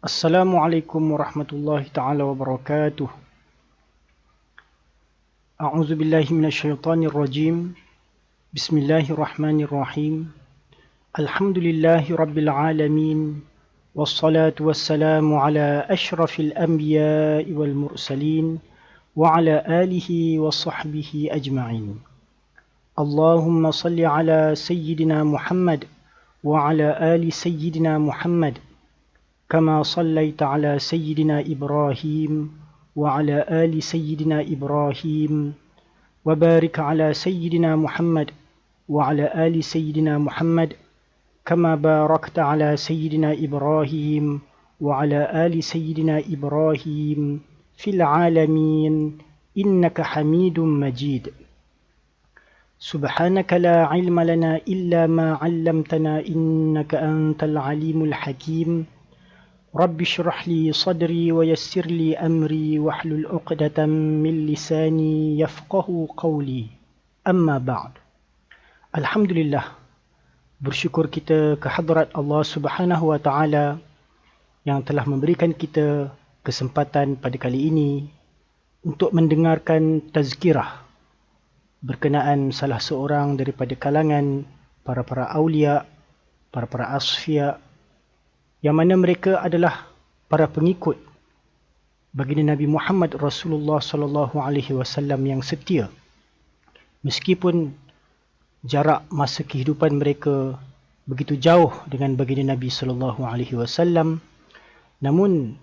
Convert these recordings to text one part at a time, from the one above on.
Assalamualaikum warahmatullahi taala wabarakatuh. A'udzu billahi minasyaitonir rajim. Bismillahirrahmanirrahim. Alhamdulillahi rabbil alamin. Wassalatu wassalamu ala asyrafil anbiya'i wal mursalin wa ala alihi wa sahbihi ajma'in. Allahumma salli ala sayyidina Muhammad wa ala ali sayyidina Muhammad. كما صليت على سيدنا إبراهيم وعلى آل سيدنا إبراهيم وبارك على سيدنا محمد وعلى آل سيدنا محمد كما باركت على سيدنا إبراهيم وعلى آل سيدنا إبراهيم في العالمين إنك حميد مجيد. سبحانك لا علم لنا إلا ما علمتنا إنك أنت العليم الحكيم. رب اشرح لي صدري ويسر لي أمري واحلل عقدة من لساني يفقه قولي. أما بعد. Alhamdulillah, bersyukur kita ke hadrat Allah Subhanahu wa taala yang telah memberikan kita kesempatan pada kali ini untuk mendengarkan tazkirah berkenaan salah seorang daripada kalangan para aulia, para asfiya, yang mana mereka adalah para pengikut baginda Nabi Muhammad Rasulullah sallallahu alaihi wasallam yang setia. Meskipun jarak masa kehidupan mereka begitu jauh dengan baginda Nabi sallallahu alaihi wasallam, namun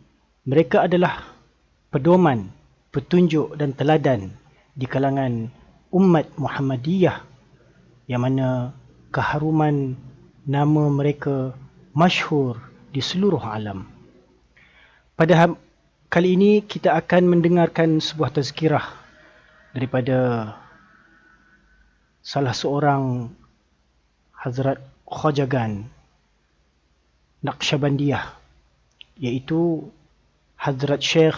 mereka adalah pedoman, petunjuk dan teladan di kalangan umat Muhammadiyah, yang mana keharuman nama mereka masyhur di seluruh alam. Pada kali ini kita akan mendengarkan sebuah tazkirah daripada salah seorang Hazrat Khajagan Naqsyabandiyah, iaitu Hazrat Syekh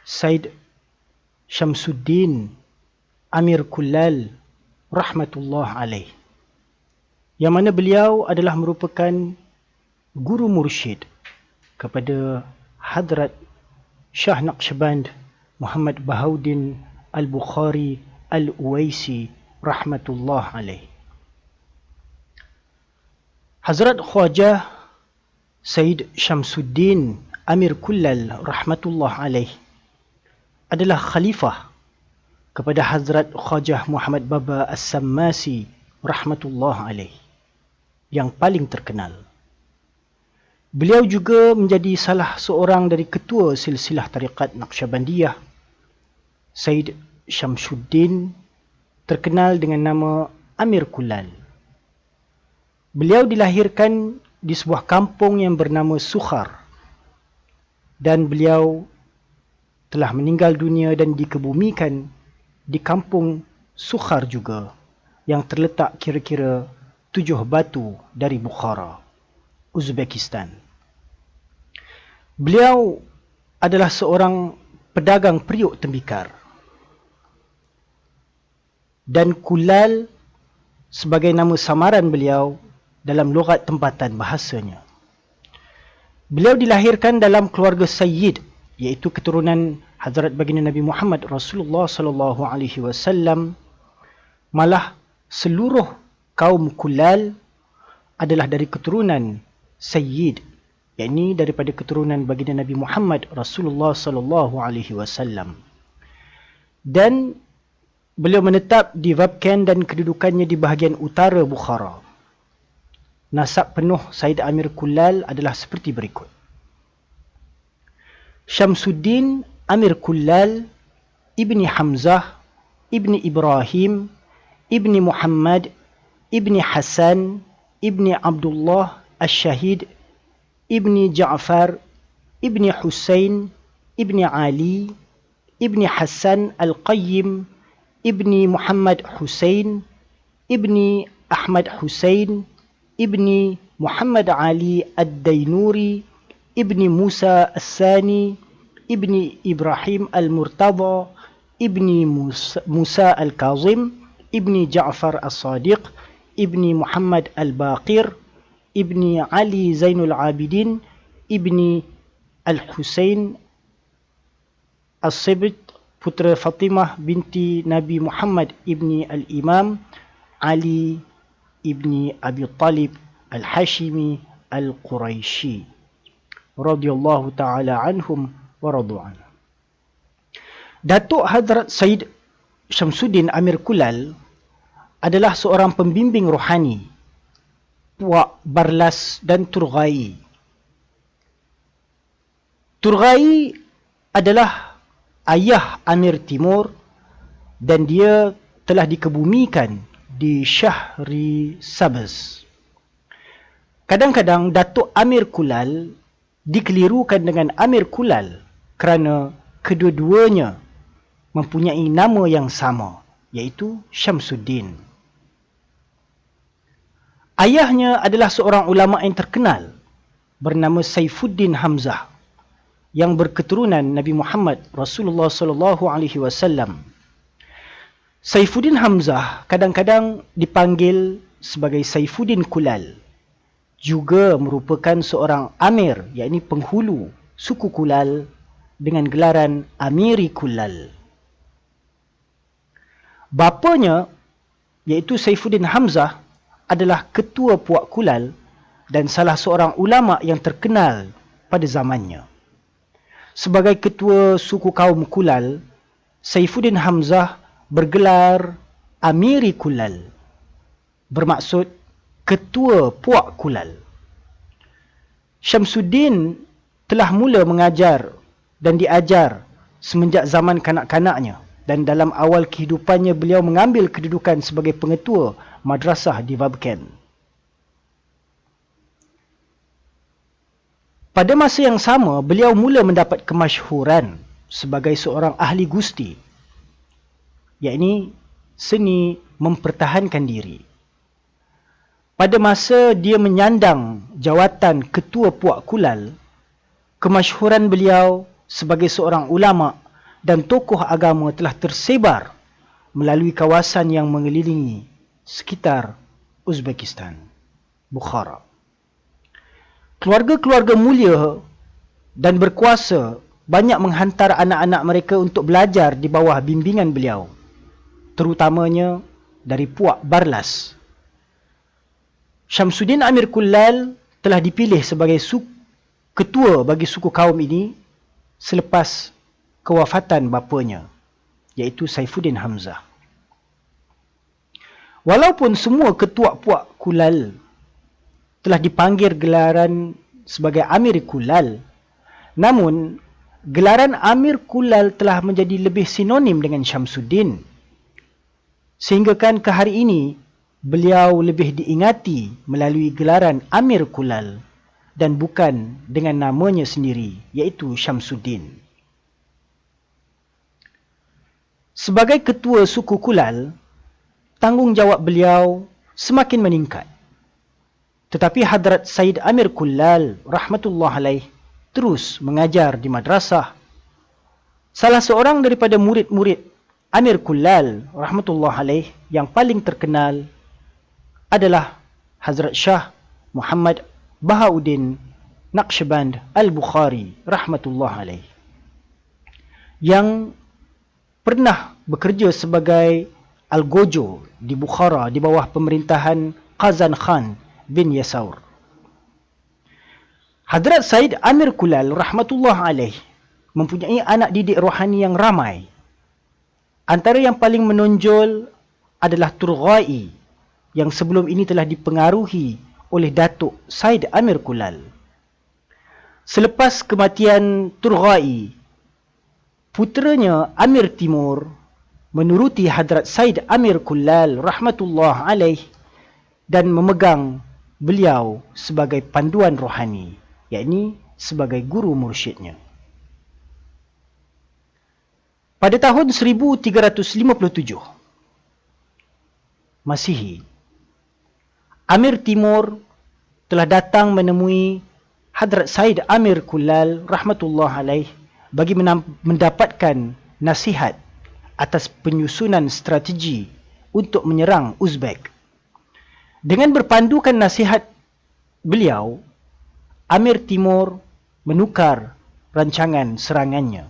Said Syamsuddin Amir Kullal rahmatullah alaih, yang mana beliau adalah merupakan guru mursyid kepada Hadrat Shah Naqsyaband Muhammad Bahauddin Al-Bukhari Al-Uwaisi rahmatullah alaih. Hazrat Khwajah Said Syamsuddin Amir Kullal rahmatullah alaih adalah khalifah kepada Hazrat Khwajah Muhammad Baba As-Sammasi rahmatullah alaih yang paling terkenal. Beliau juga menjadi salah seorang dari ketua silsilah tariqat Naqsyabandiyah. Said Syamsuddin terkenal dengan nama Amir Kullal. Beliau dilahirkan di sebuah kampung yang bernama Sukhar, dan beliau telah meninggal dunia dan dikebumikan di kampung Sukhar juga, yang terletak kira-kira 7 batu dari Bukhara, Uzbekistan. Beliau adalah seorang pedagang periuk tembikar, dan Kullal sebagai nama samaran beliau dalam lughat tempatan bahasanya. Beliau dilahirkan dalam keluarga Sayyid, iaitu keturunan Hazrat baginda Nabi Muhammad Rasulullah sallallahu alaihi wasallam. Malah seluruh kaum Kullal adalah dari keturunan Sayyid, yakni daripada keturunan baginda Nabi Muhammad Rasulullah sallallahu alaihi wasallam. Dan beliau menetap di Vabkent dan kedudukannya di bahagian utara Bukhara. Nasab penuh Said Amir Kullal adalah seperti berikut. Syamsuddin Amir Kullal ibni Hamzah ibni Ibrahim ibni Muhammad ibni Hasan ibni Abdullah Al-Shahid ibni Ja'far ibni Husain ibni Ali ibni Hasan Al-Qayyim ibni Muhammad Husain ibni Ahmad Husain ibni Muhammad Ali Ad-Dainuri ibni Musa As-Sani ibni Ibrahim Al-Murtada ibni Musa Al-Kazim ibni Ja'far As-Sadiq ibni Muhammad Al-Baqir ibni Ali Zainul Abidin ibni Al-Husain As-Sibt, putera Fatimah binti Nabi Muhammad ibni Al-Imam Ali ibni Abi Talib Al-Hashimi Al-Quraisy radhiyallahu ta'ala anhum wa radu'an. Datuk Hadrat Said Syamsuddin Amir Kulal adalah seorang pembimbing rohani, Puak Barlas dan Turghai. Turghai adalah ayah Amir Timur dan dia telah dikebumikan di Syahri Sabz. Kadang-kadang Datuk Amir Kulal dikelirukan dengan Amir Kulal kerana kedua-duanya mempunyai nama yang sama, iaitu Syamsuddin. Ayahnya adalah seorang ulama yang terkenal bernama Saifuddin Hamzah yang berketurunan Nabi Muhammad Rasulullah sallallahu alaihi wasallam. Saifuddin Hamzah kadang-kadang dipanggil sebagai Saifuddin Kulal, juga merupakan seorang amir, yakni penghulu suku Kulal dengan gelaran Amiri Kulal. Bapanya, iaitu Saifuddin Hamzah, adalah ketua Puak Kulal dan salah seorang ulama yang terkenal pada zamannya. Sebagai ketua suku kaum Kulal, Saifuddin Hamzah bergelar Amiri Kulal, bermaksud ketua Puak Kulal. Syamsuddin telah mula mengajar dan diajar semenjak zaman kanak-kanaknya, dan dalam awal kehidupannya beliau mengambil kedudukan sebagai pengetua madrasah di Vabkent. Pada masa yang sama, beliau mula mendapat kemasyhuran sebagai seorang ahli gusti, yakni seni mempertahankan diri. Pada masa dia menyandang jawatan ketua Puak Kulal, kemasyhuran beliau sebagai seorang ulama dan tokoh agama telah tersebar melalui kawasan yang mengelilingi sekitar Uzbekistan, Bukhara. Keluarga-keluarga mulia dan berkuasa banyak menghantar anak-anak mereka untuk belajar di bawah bimbingan beliau, terutamanya dari Puak Barlas. Syamsuddin Amir Kulal telah dipilih sebagai ketua bagi suku kaum ini selepas kewafatan bapanya, iaitu Saifuddin Hamzah. Walaupun semua ketua Puak Kulal telah dipanggil gelaran sebagai Amir Kulal, namun gelaran Amir Kulal telah menjadi lebih sinonim dengan Syamsuddin, sehinggakan ke hari ini beliau lebih diingati melalui gelaran Amir Kulal dan bukan dengan namanya sendiri, iaitu Syamsuddin. Sebagai ketua suku Kulal, tanggungjawab beliau semakin meningkat. Tetapi Hadrat Said Amir Kulal rahmatullah alaih terus mengajar di madrasah. Salah seorang daripada murid-murid Amir Kulal rahmatullah alaih yang paling terkenal adalah Hazrat Shah Muhammad Bahauddin Naqshband Al-Bukhari rahmatullah alaih, yang pernah bekerja sebagai Al-Gojo di Bukhara di bawah pemerintahan Qazan Khan bin Yasaur. Hadrat Said Amir Kulal rahmatullah alaih mempunyai anak didik rohani yang ramai. Antara yang paling menonjol adalah Turghai, yang sebelum ini telah dipengaruhi oleh Datuk Said Amir Kulal. Selepas kematian Turghai, puteranya Amir Timur menuruti Hadrat Said Amir Kulal rahmatullah alaih dan memegang beliau sebagai panduan rohani, yakni sebagai guru mursyidnya. Pada tahun 1357 Masihi, Amir Timur telah datang menemui Hadrat Said Amir Kulal rahmatullah alaih bagi mendapatkan nasihat atas penyusunan strategi untuk menyerang Uzbek. Dengan berpandukan nasihat beliau, Amir Timur menukar rancangan serangannya.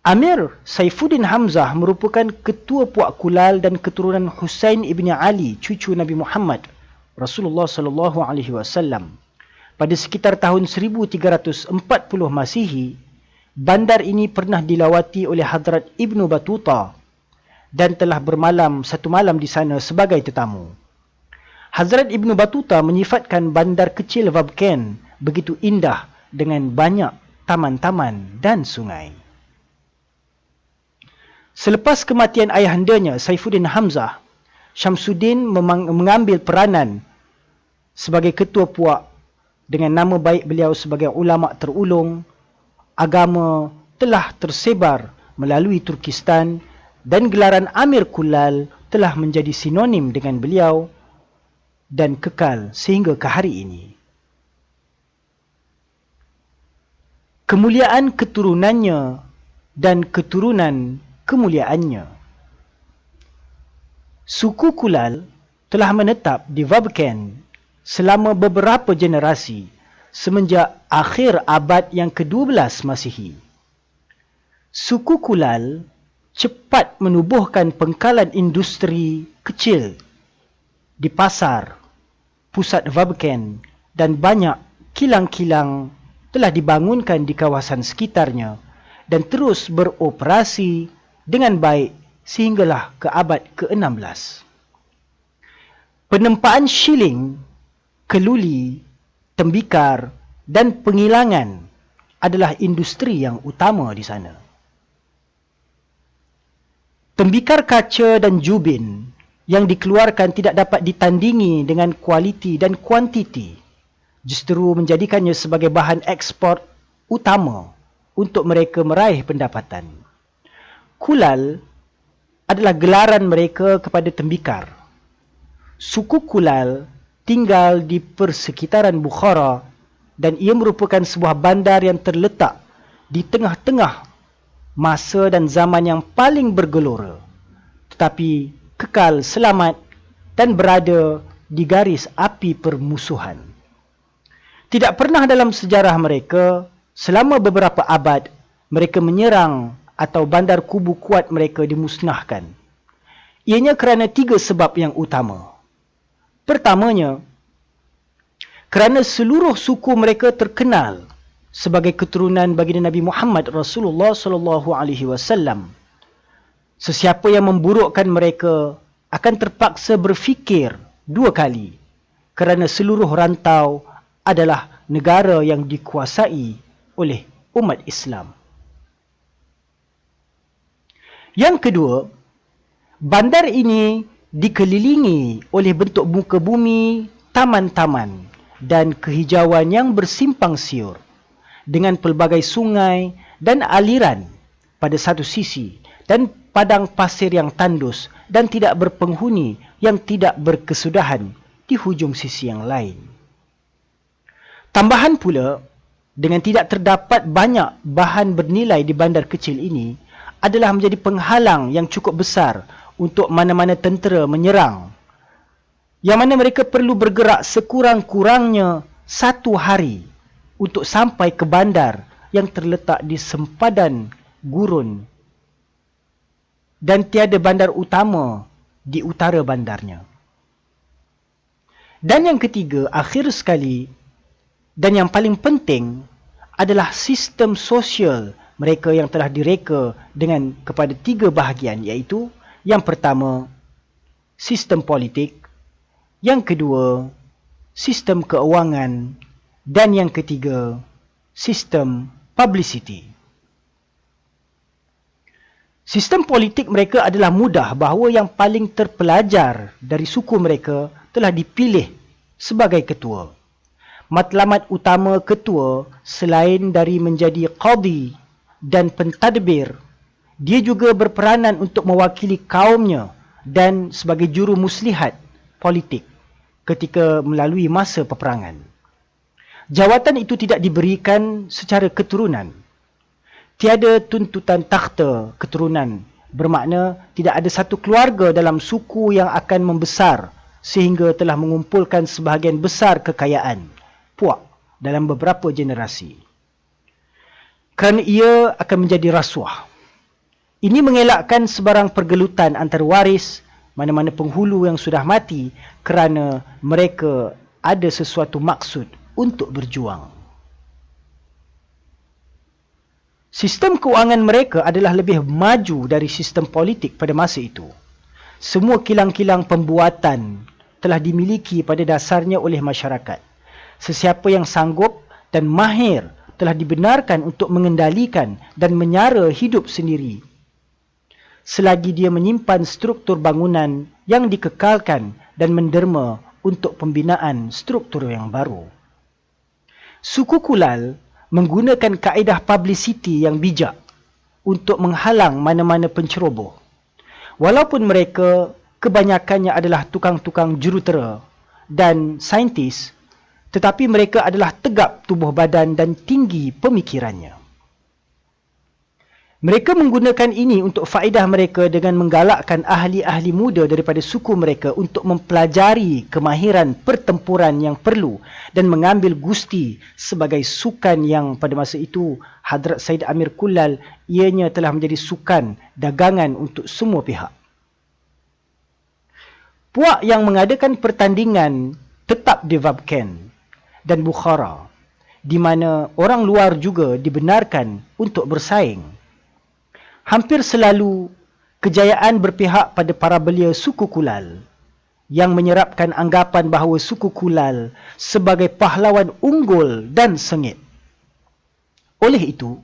Amir Saifuddin Hamzah merupakan ketua Puak Kulal dan keturunan Husain ibn Ali, cucu Nabi Muhammad Rasulullah sallallahu alaihi wasallam. Pada sekitar tahun 1340 Masihi, bandar ini pernah dilawati oleh Hadrat Ibnu Battuta dan telah bermalam satu malam di sana sebagai tetamu. Hazrat Ibnu Battuta menyifatkan bandar kecil Vabkent begitu indah dengan banyak taman-taman dan sungai. Selepas kematian ayahandanya Saifuddin Hamzah, Syamsuddin mengambil peranan sebagai ketua puak dengan nama baik beliau sebagai ulama terulung. Agama telah tersebar melalui Turkistan dan gelaran Amir Kulal telah menjadi sinonim dengan beliau dan kekal sehingga ke hari ini. Kemuliaan keturunannya dan keturunan kemuliaannya. Suku Kulal telah menetap di Vabkent selama beberapa generasi semenjak akhir abad yang ke-12 Masihi. Suku Kulal cepat menubuhkan pengkalan industri kecil di pasar, pusat Vabkent dan banyak kilang-kilang telah dibangunkan di kawasan sekitarnya dan terus beroperasi dengan baik sehinggalah ke abad ke-16. Penempaan shilling, keluli, tembikar dan pengilangan adalah industri yang utama di sana. Tembikar kaca dan jubin yang dikeluarkan tidak dapat ditandingi dengan kualiti dan kuantiti, justru menjadikannya sebagai bahan ekspor utama untuk mereka meraih pendapatan. Kulal adalah gelaran mereka kepada tembikar. Suku Kulal tinggal di persekitaran Bukhara dan ia merupakan sebuah bandar yang terletak di tengah-tengah masa dan zaman yang paling bergelora, tetapi kekal selamat dan berada di garis api permusuhan. Tidak pernah dalam sejarah mereka, selama beberapa abad, mereka menyerang atau bandar kubu kuat mereka dimusnahkan. Ianya kerana 3 sebab yang utama. Pertamanya, kerana seluruh suku mereka terkenal sebagai keturunan baginda Nabi Muhammad Rasulullah sallallahu alaihi wasallam. Sesiapa yang memburukkan mereka akan terpaksa berfikir 2 kali kerana seluruh rantau adalah negara yang dikuasai oleh umat Islam. Yang kedua, bandar ini dikelilingi oleh bentuk muka bumi, taman-taman dan kehijauan yang bersimpang siur dengan pelbagai sungai dan aliran pada satu sisi dan padang pasir yang tandus dan tidak berpenghuni yang tidak berkesudahan di hujung sisi yang lain. Tambahan pula, dengan tidak terdapat banyak bahan bernilai di bandar kecil ini adalah menjadi penghalang yang cukup besar untuk mana-mana tentera menyerang, yang mana mereka perlu bergerak sekurang-kurangnya 1 hari untuk sampai ke bandar yang terletak di sempadan gurun dan tiada bandar utama di utara bandarnya. Dan yang ketiga, akhir sekali dan yang paling penting adalah sistem sosial mereka yang telah direka dengan kepada 3 bahagian, iaitu yang pertama, sistem politik, yang kedua, sistem keuangan dan yang ketiga, sistem publicity. Sistem politik mereka adalah mudah bahawa yang paling terpelajar dari suku mereka telah dipilih sebagai ketua. Matlamat utama ketua selain dari menjadi qadi dan pentadbir, dia juga berperanan untuk mewakili kaumnya dan sebagai juru muslihat politik ketika melalui masa peperangan. Jawatan itu tidak diberikan secara keturunan. Tiada tuntutan takhta keturunan, bermakna tidak ada satu keluarga dalam suku yang akan membesar sehingga telah mengumpulkan sebahagian besar kekayaan, puak dalam beberapa generasi. Kerana ia akan menjadi rasuah. Ini mengelakkan sebarang pergelutan antara waris mana-mana penghulu yang sudah mati kerana mereka ada sesuatu maksud untuk berjuang. Sistem keuangan mereka adalah lebih maju dari sistem politik pada masa itu. Semua kilang-kilang pembuatan telah dimiliki pada dasarnya oleh masyarakat. Sesiapa yang sanggup dan mahir telah dibenarkan untuk mengendalikan dan menyara hidup sendiri. Selagi dia menyimpan struktur bangunan yang dikekalkan dan menderma untuk pembinaan struktur yang baru. Suku Kulal menggunakan kaedah publicity yang bijak untuk menghalang mana-mana penceroboh. Walaupun mereka kebanyakannya adalah tukang-tukang jurutera dan saintis, tetapi mereka adalah tegap tubuh badan dan tinggi pemikirannya. Mereka menggunakan ini untuk faedah mereka dengan menggalakkan ahli-ahli muda daripada suku mereka untuk mempelajari kemahiran pertempuran yang perlu dan mengambil gusti sebagai sukan yang pada masa itu Hadrat Said Amir Kullal ianya telah menjadi sukan dagangan untuk semua pihak. Puak yang mengadakan pertandingan tetap di Vabkent dan Bukhara, di mana orang luar juga dibenarkan untuk bersaing. Hampir selalu, kejayaan berpihak pada para belia suku Kulal yang menyerapkan anggapan bahawa suku Kulal sebagai pahlawan unggul dan sengit. Oleh itu,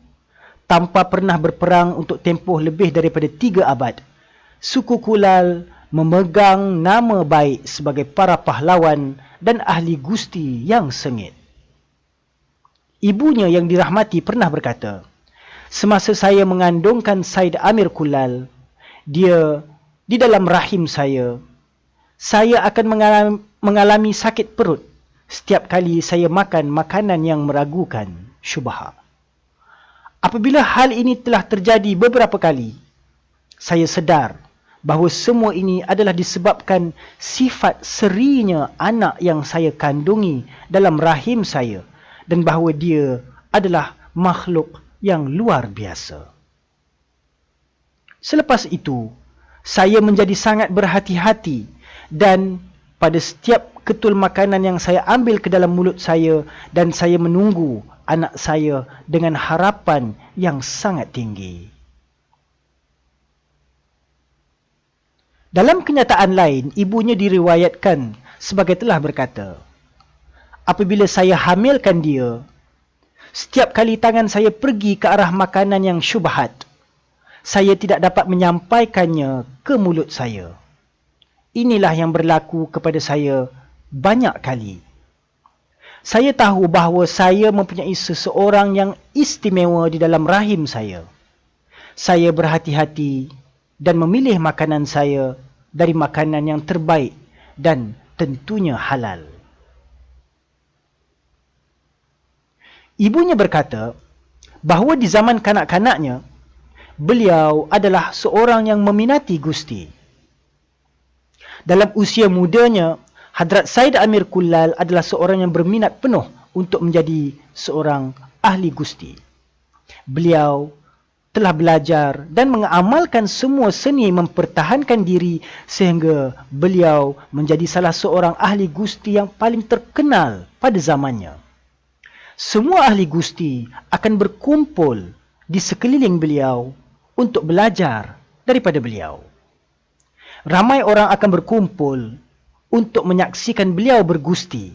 tanpa pernah berperang untuk tempoh lebih daripada 3 abad, suku Kulal memegang nama baik sebagai para pahlawan dan ahli gusti yang sengit. Ibunya yang dirahmati pernah berkata, semasa saya mengandungkan Said Amir Kullal, dia di dalam rahim saya akan mengalami sakit perut setiap kali saya makan makanan yang meragukan syubhat. Apabila hal ini telah terjadi beberapa kali, saya sedar bahawa semua ini adalah disebabkan sifat serinya anak yang saya kandungi dalam rahim saya dan bahawa dia adalah makhluk yang luar biasa. Selepas itu, saya menjadi sangat berhati-hati dan pada setiap ketul makanan yang saya ambil ke dalam mulut saya dan saya menunggu anak saya dengan harapan yang sangat tinggi. Dalam kenyataan lain, ibunya diriwayatkan sebagai telah berkata, apabila saya hamilkan dia, setiap kali tangan saya pergi ke arah makanan yang syubhat, saya tidak dapat menyampaikannya ke mulut saya. Inilah yang berlaku kepada saya banyak kali. Saya tahu bahawa saya mempunyai seseorang yang istimewa di dalam rahim saya. Saya berhati-hati dan memilih makanan saya dari makanan yang terbaik dan tentunya halal. Ibunya berkata bahawa di zaman kanak-kanaknya, beliau adalah seorang yang meminati gusti. Dalam usia mudanya, Hadrat Said Amir Kullal adalah seorang yang berminat penuh untuk menjadi seorang ahli gusti. Beliau telah belajar dan mengamalkan semua seni mempertahankan diri sehingga beliau menjadi salah seorang ahli gusti yang paling terkenal pada zamannya. Semua ahli gusti akan berkumpul di sekeliling beliau untuk belajar daripada beliau. Ramai orang akan berkumpul untuk menyaksikan beliau bergusti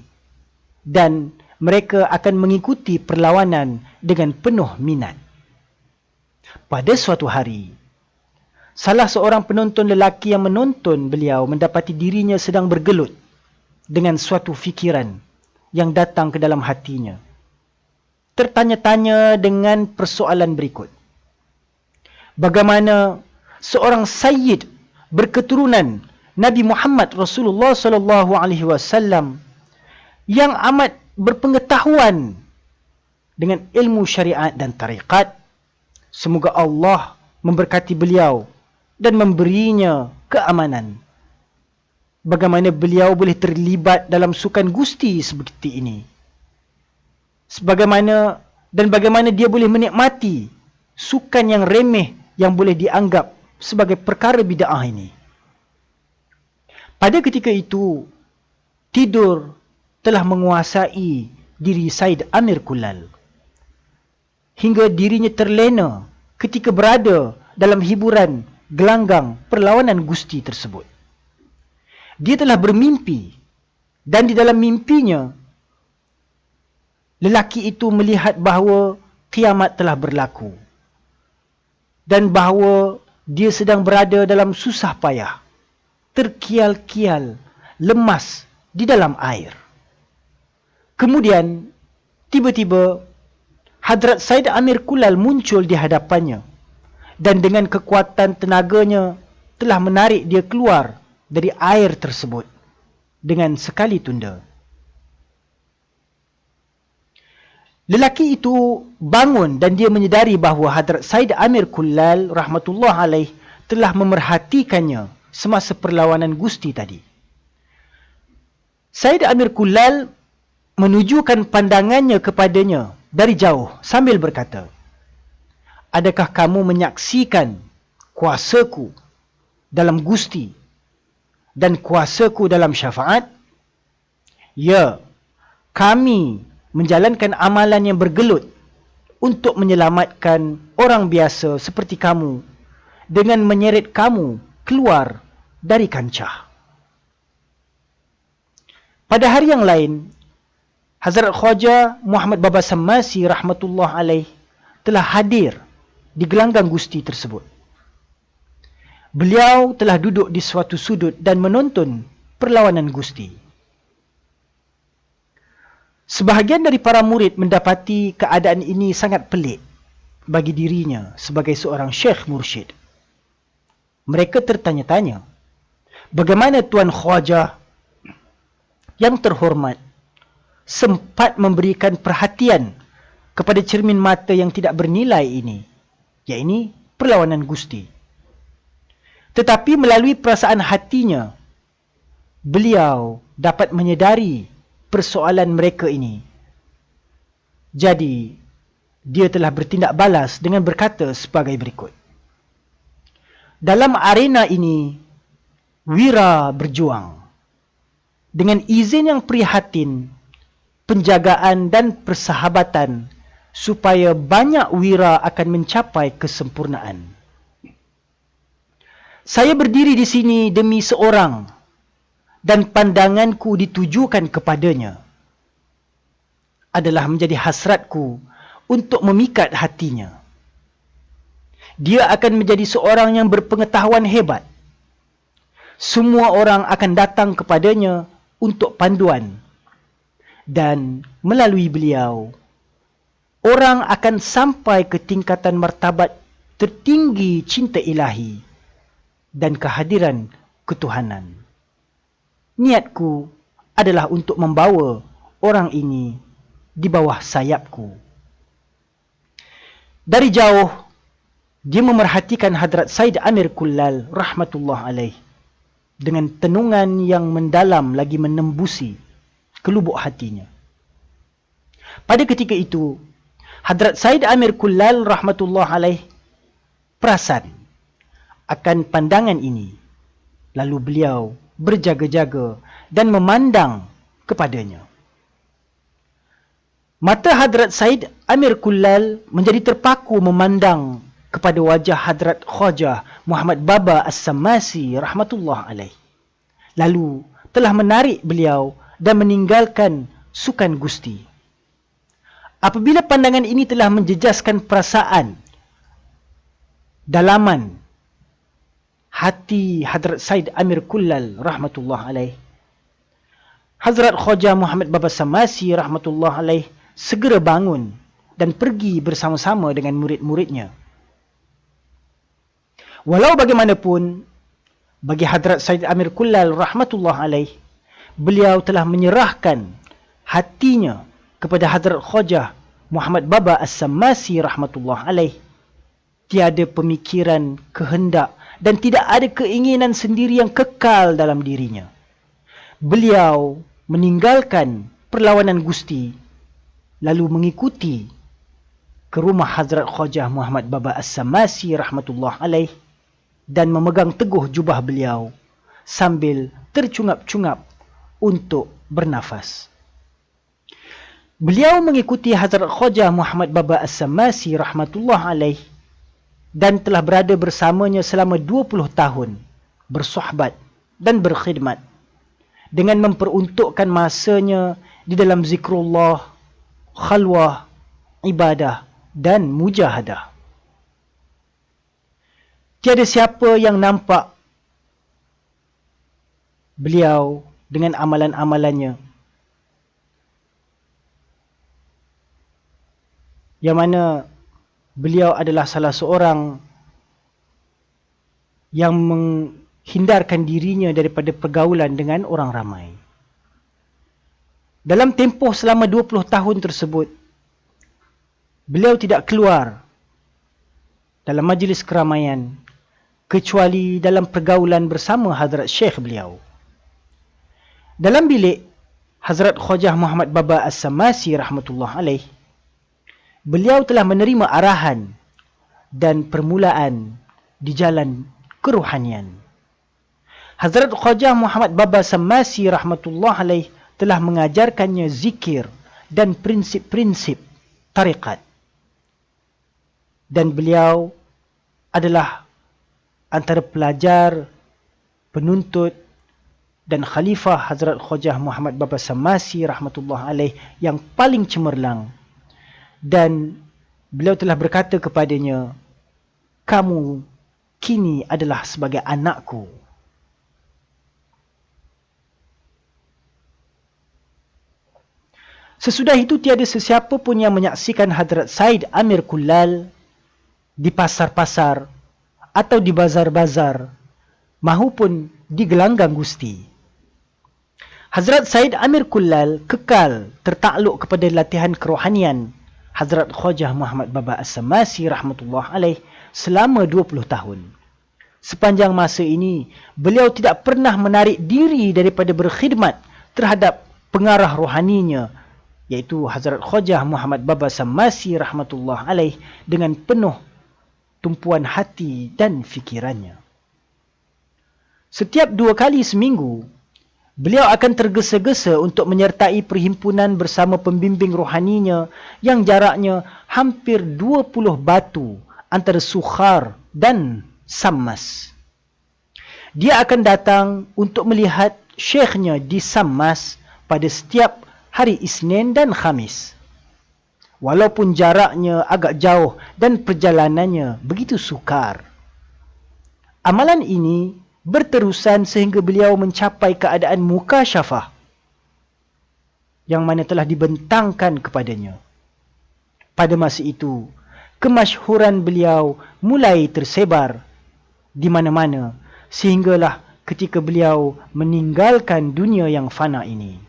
dan mereka akan mengikuti perlawanan dengan penuh minat. Pada suatu hari, salah seorang penonton lelaki yang menonton beliau mendapati dirinya sedang bergelut dengan suatu fikiran yang datang ke dalam hatinya. Tertanya-tanya dengan persoalan berikut. Bagaimana seorang sayyid berketurunan Nabi Muhammad Rasulullah sallallahu alaihi wasallam yang amat berpengetahuan dengan ilmu syariat dan tariqat, semoga Allah memberkati beliau dan memberinya keamanan. Bagaimana beliau boleh terlibat dalam sukan gusti seperti ini? bagaimana dia boleh menikmati sukan yang remeh yang boleh dianggap sebagai perkara bid'ah ini. Pada ketika itu, tidur telah menguasai diri Said Amir Kullal, hingga dirinya terlena ketika berada dalam hiburan gelanggang perlawanan gusti tersebut. Dia telah bermimpi, dan di dalam mimpinya lelaki itu melihat bahawa kiamat telah berlaku dan bahawa dia sedang berada dalam susah payah, terkial-kial, lemas di dalam air. Kemudian tiba-tiba Hadrat Said Amir Kullal muncul di hadapannya dan dengan kekuatan tenaganya telah menarik dia keluar dari air tersebut dengan sekali tunda. Lelaki itu bangun dan dia menyedari bahawa Hadrat Said Amir Kullal rahmatullah alaih telah memerhatikannya semasa perlawanan gusti tadi. Said Amir Kullal menunjukkan pandangannya kepadanya dari jauh sambil berkata, "Adakah kamu menyaksikan kuasaku dalam gusti dan kuasaku dalam syafaat?" "Ya, kami menjalankan amalan yang bergelut untuk menyelamatkan orang biasa seperti kamu dengan menyeret kamu keluar dari kancah." Pada hari yang lain, Hazrat Khwaja Muhammad Baba Sammasi rahmatullah alaih telah hadir di gelanggang gusti tersebut. Beliau telah duduk di suatu sudut dan menonton perlawanan gusti. Sebahagian dari para murid mendapati keadaan ini sangat pelik bagi dirinya sebagai seorang syekh mursyid. Mereka tertanya-tanya, bagaimana Tuan Khwaja yang terhormat sempat memberikan perhatian kepada cermin mata yang tidak bernilai ini, yakni perlawanan gusti. Tetapi melalui perasaan hatinya, beliau dapat menyedari persoalan mereka ini. Jadi, dia telah bertindak balas dengan berkata sebagai berikut. Dalam arena ini, wira berjuang. Dengan izin yang prihatin, penjagaan dan persahabatan supaya banyak wira akan mencapai kesempurnaan. Saya berdiri di sini demi seorang dan pandanganku ditujukan kepadanya adalah menjadi hasratku untuk memikat hatinya. Dia akan menjadi seorang yang berpengetahuan hebat. Semua orang akan datang kepadanya untuk panduan. Dan melalui beliau, orang akan sampai ke tingkatan martabat tertinggi cinta ilahi dan kehadiran ketuhanan. Niatku adalah untuk membawa orang ini di bawah sayapku. Dari jauh, dia memerhatikan Hadrat Said Amir Kullal rahmatullah alaih dengan tenungan yang mendalam lagi menembusi ke lubuk hatinya. Pada ketika itu, Hadrat Said Amir Kullal rahmatullah alaih perasan akan pandangan ini. Lalu beliau berjaga-jaga dan memandang kepadanya. Mata Hadrat Said Amir Kullal menjadi terpaku memandang kepada wajah Hadrat Khwaja Muhammad Baba As-Sammasi rahmatullah alaih. Lalu telah menarik beliau dan meninggalkan sukan gusti. Apabila pandangan ini telah menjejaskan perasaan dalaman hati Hadrat Said Amir Kullal rahmatullah alaih, Hazrat Khwaja Muhammad Baba Sammasi rahmatullah alaih segera bangun dan pergi bersama-sama dengan murid-muridnya. Walau bagaimanapun, bagi Hadrat Said Amir Kullal rahmatullah alaih, beliau telah menyerahkan hatinya kepada Hadrat Khwaja Muhammad Baba As-Sammasi rahmatullah alaih. Tiada pemikiran, kehendak dan tidak ada keinginan sendiri yang kekal dalam dirinya. Beliau meninggalkan perlawanan gusti lalu mengikuti ke rumah Hazrat Khojah Muhammad Baba As-Samasi rahmatullah alaih dan memegang teguh jubah beliau sambil tercungap-cungap untuk bernafas. Beliau mengikuti Hazrat Khojah Muhammad Baba As-Samasi rahmatullah alaih dan telah berada bersamanya selama 20 tahun, bersohbat dan berkhidmat dengan memperuntukkan masanya di dalam zikrullah, khalwah, ibadah dan mujahadah. Tiada siapa yang nampak beliau dengan amalan-amalannya, yang mana beliau adalah salah seorang yang menghindarkan dirinya daripada pergaulan dengan orang ramai. Dalam tempoh selama 20 tahun tersebut, beliau tidak keluar dalam majlis keramaian kecuali dalam pergaulan bersama Hazrat Syekh beliau. Dalam bilik Hazrat Khojah Muhammad Baba As-Samasi rahmatullah alaih, beliau telah menerima arahan dan permulaan di jalan kerohanian. Hazrat Khojah Muhammad Baba As-Samasi rahmatullah alaih telah mengajarkannya zikir dan prinsip-prinsip tarikat. Dan beliau adalah antara pelajar, penuntut dan khalifah Hazrat Khojah Muhammad Baba As-Samasi rahmatullah alaih yang paling cemerlang. Dan beliau telah berkata kepadanya, "Kamu kini adalah sebagai anakku." Sesudah itu tiada sesiapa pun yang menyaksikan Hadrat Said Amir Kullal di pasar-pasar atau di bazar-bazar mahupun di gelanggang gusti. Hazrat Said Amir Kullal kekal tertakluk kepada latihan kerohanian Hazrat Khojah Muhammad Baba As-Samasi rahmatullah alaih selama 20 tahun. Sepanjang masa ini, beliau tidak pernah menarik diri daripada berkhidmat terhadap pengarah rohaninya, iaitu Hazrat Khojah Muhammad Baba As-Samasi rahmatullah alaih dengan penuh tumpuan hati dan fikirannya. Setiap 2 kali seminggu, beliau akan tergesa-gesa untuk menyertai perhimpunan bersama pembimbing rohaninya yang jaraknya hampir 20 batu antara Sukhar dan Sammas. Dia akan datang untuk melihat syekhnya di Sammas pada setiap hari Isnin dan Khamis. Walaupun jaraknya agak jauh dan perjalanannya begitu sukar. Amalan ini berterusan sehingga beliau mencapai keadaan mukasyafah yang mana telah dibentangkan kepadanya. Pada masa itu, kemasyhuran beliau mulai tersebar di mana-mana sehinggalah ketika beliau meninggalkan dunia yang fana ini.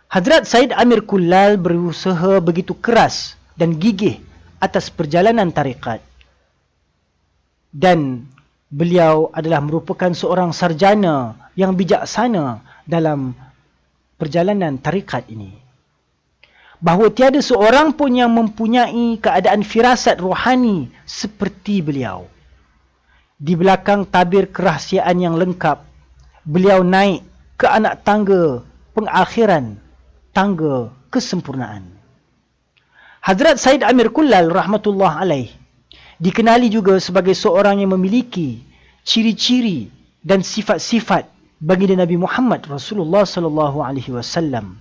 Hazrat Said Amir Kullal berusaha begitu keras dan gigih atas perjalanan tarikat. Dan beliau adalah merupakan seorang sarjana yang bijaksana dalam perjalanan tarikat ini. Bahawa tiada seorang pun yang mempunyai keadaan firasat rohani seperti beliau. Di belakang tabir kerahsiaan yang lengkap, beliau naik ke anak tangga pengakhiran, tangga kesempurnaan. Hazrat Said Amir Kullal rahmatullah alaih dikenali juga sebagai seorang yang memiliki ciri-ciri dan sifat-sifat baginda Nabi Muhammad Rasulullah sallallahu alaihi wasallam.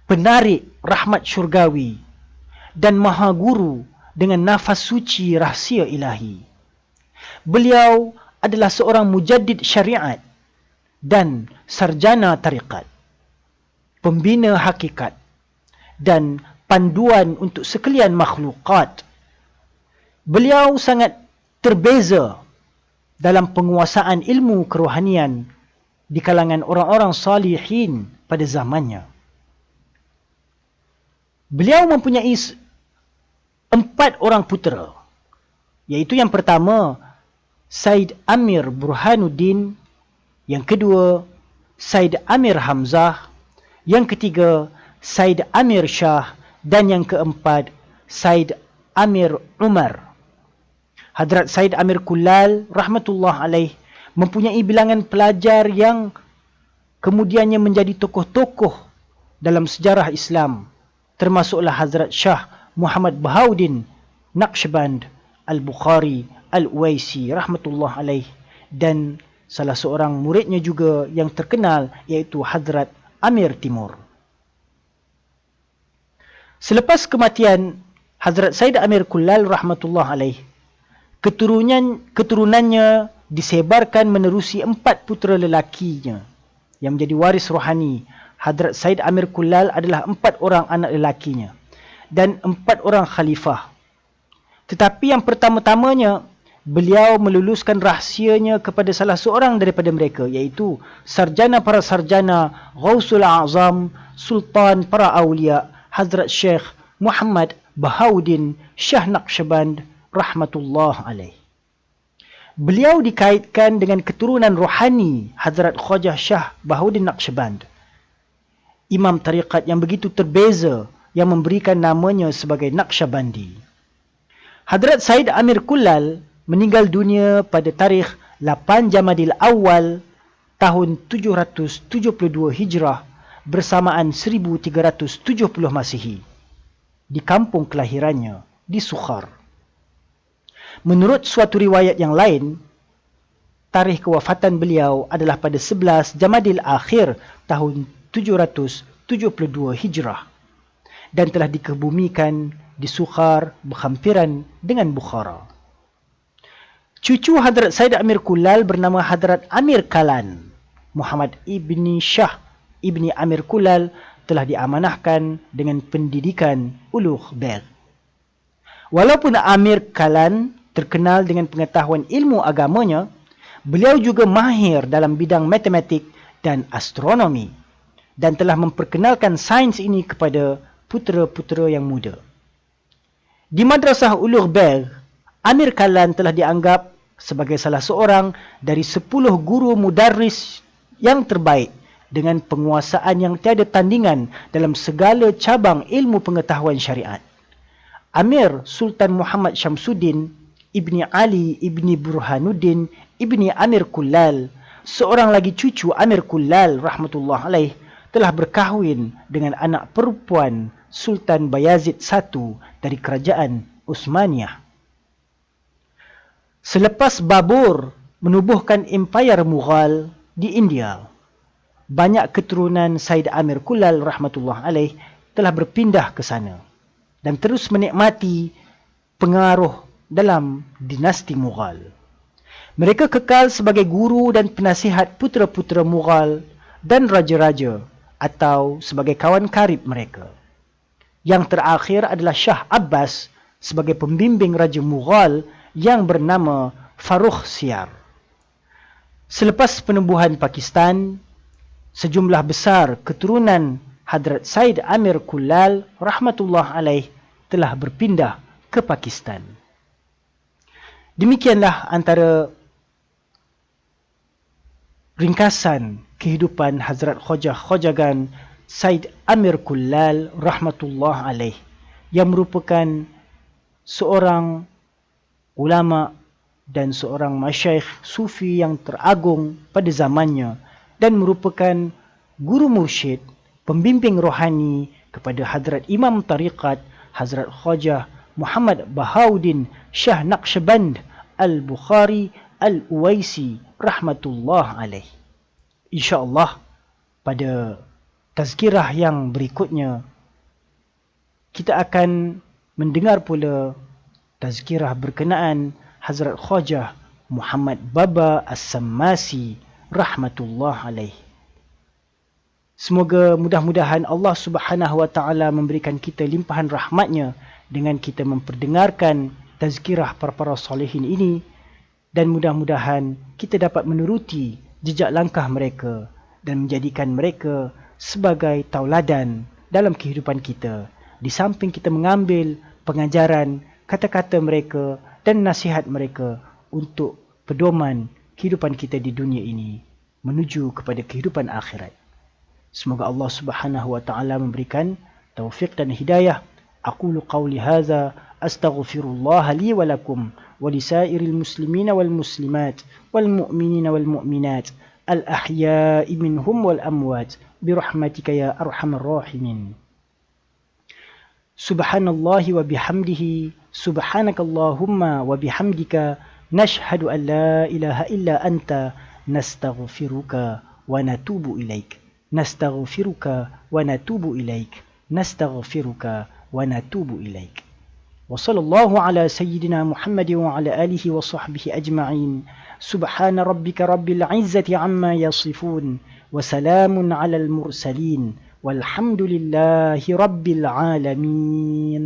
Penarik rahmat syurgawi dan maha guru dengan nafas suci rahsia ilahi. Beliau adalah seorang mujaddid syariat dan sarjana tarikat, pembina hakikat dan panduan untuk sekalian makhlukat. Beliau sangat terbeza dalam penguasaan ilmu kerohanian di kalangan orang-orang salihin pada zamannya. Beliau mempunyai 4 orang putera, iaitu yang pertama Said Amir Burhanuddin, yang kedua Said Amir Hamzah, yang ketiga Said Amir Shah, dan yang keempat Said Amir Umar. Hadrat Said Amir Kullal rahmatullah alaih mempunyai bilangan pelajar yang kemudiannya menjadi tokoh-tokoh dalam sejarah Islam, termasuklah Hazrat Shah Muhammad Bahauddin Naqshband Al-Bukhari Al-Uwaisi rahmatullah alaih, dan salah seorang muridnya juga yang terkenal iaitu Hazrat Amir Timur. Selepas kematian Hazrat Said Amir Kullal rahmatullah alaih, keturunannya disebarkan menerusi 4 putera lelakinya yang menjadi waris rohani. Hadrat Said Amir Kullal adalah 4 orang anak lelakinya dan 4 orang khalifah. Tetapi yang pertama-tamanya, beliau meluluskan rahsianya kepada salah seorang daripada mereka, iaitu sarjana para sarjana, Ghausul A'zam, Sultan para awliya, Hazrat Syekh Muhammad Bahauddin Shah Naqshband rahmatullah alaih. Beliau dikaitkan dengan keturunan rohani Hazrat Khwaja Shah Bahauddin Naqshband, imam tarikat yang begitu terbeza yang memberikan namanya sebagai Naqshbandi. Hadrat Said Amir Kullal meninggal dunia pada tarikh 8 Jamadil Awal tahun 772 Hijrah bersamaan 1370 Masihi di kampung kelahirannya di Sukhar. Menurut suatu riwayat yang lain, tarikh kewafatan beliau adalah pada 11 Jamadil Akhir tahun 772 Hijrah dan telah dikebumikan di Sukhar berhampiran dengan Bukhara. Cucu Hadrat Said Amir Kullal bernama Hadrat Amir Kalan. Muhammad ibni Shah ibni Amir Kullal telah diamanahkan dengan pendidikan Ulugh Beg. Walaupun Amir Kalan terkenal dengan pengetahuan ilmu agamanya, beliau juga mahir dalam bidang matematik dan astronomi dan telah memperkenalkan sains ini kepada putera-putera yang muda. Di Madrasah Ulugh Beg, Amir Kalan telah dianggap sebagai salah seorang dari 10 guru mudarris yang terbaik dengan penguasaan yang tiada tandingan dalam segala cabang ilmu pengetahuan syariat. Amir Sultan Muhammad Syamsuddin Ibni Ali Ibni Burhanuddin Ibni Amir Kullal, seorang lagi cucu Amir Kullal rahmatullah alaih, telah berkahwin dengan anak perempuan Sultan Bayazid I dari kerajaan Uthmaniyah. Selepas Babur menubuhkan Empayar Mughal di India, banyak keturunan Said Amir Kullal rahmatullah alaih telah berpindah ke sana dan terus menikmati pengaruh dalam dinasti Mughal. Mereka kekal sebagai guru dan penasihat putera-putera Mughal dan raja-raja atau sebagai kawan karib mereka. Yang terakhir adalah Shah Abbas sebagai pembimbing Raja Mughal yang bernama Farrukh Siyar. Selepas penubuhan Pakistan, sejumlah besar keturunan Hadrat Said Amir Kullal rahmatullah alaih telah berpindah ke Pakistan. Demikianlah antara ringkasan kehidupan Hazrat Khwajagan Said Amir Kullal rahmatullah alaih, yang merupakan seorang ulama dan seorang masyaikh sufi yang teragung pada zamannya dan merupakan guru mursyid, pembimbing rohani kepada Hadrat Imam Tariqat Hazrat Khwaja Muhammad Bahauddin Shah Naqshband Al-Bukhari Al-Uwaisi rahmatullah alaih. InsyaAllah pada tazkirah yang berikutnya kita akan mendengar pula tazkirah berkenaan Hazrat Khwaja Muhammad Baba As-Sammasi rahmatullah alaih. Semoga mudah-mudahan Allah Subhanahu wa taala memberikan kita limpahan rahmatnya dengan kita memperdengarkan tazkirah para salihin ini, dan mudah-mudahan kita dapat menuruti jejak langkah mereka dan menjadikan mereka sebagai tauladan dalam kehidupan kita, di samping kita mengambil pengajaran kata-kata mereka dan nasihat mereka untuk pedoman kehidupan kita di dunia ini menuju kepada kehidupan akhirat. Semoga Allah Subhanahu wa taala memberikan taufik dan hidayah. Aqulu qawli hadza astaghfirullah li wa lakum wa lisairil muslimina wal muslimat wal mu'minina wal mu'minat al ahya'i minhum wal amwat birahmatika ya arhamar rahimin. Subhanallahi wa bihamdihi, subhanakallahumma wa bihamdika, nashhadu an la ilaha illa anta, nastaghfiruka wa natubu ilaik. Nastaghfiruka wa natubu ilaik. Nastaghfiruka wa natubu ilaik. Wa sallallahu ala sayyidina Muhammad wa ala alihi wa sahbihi ajma'in. Subhana rabbika rabbil izzati amma yasifun. Wa salamun ala al-mursalin. والحمد لله رب العالمين.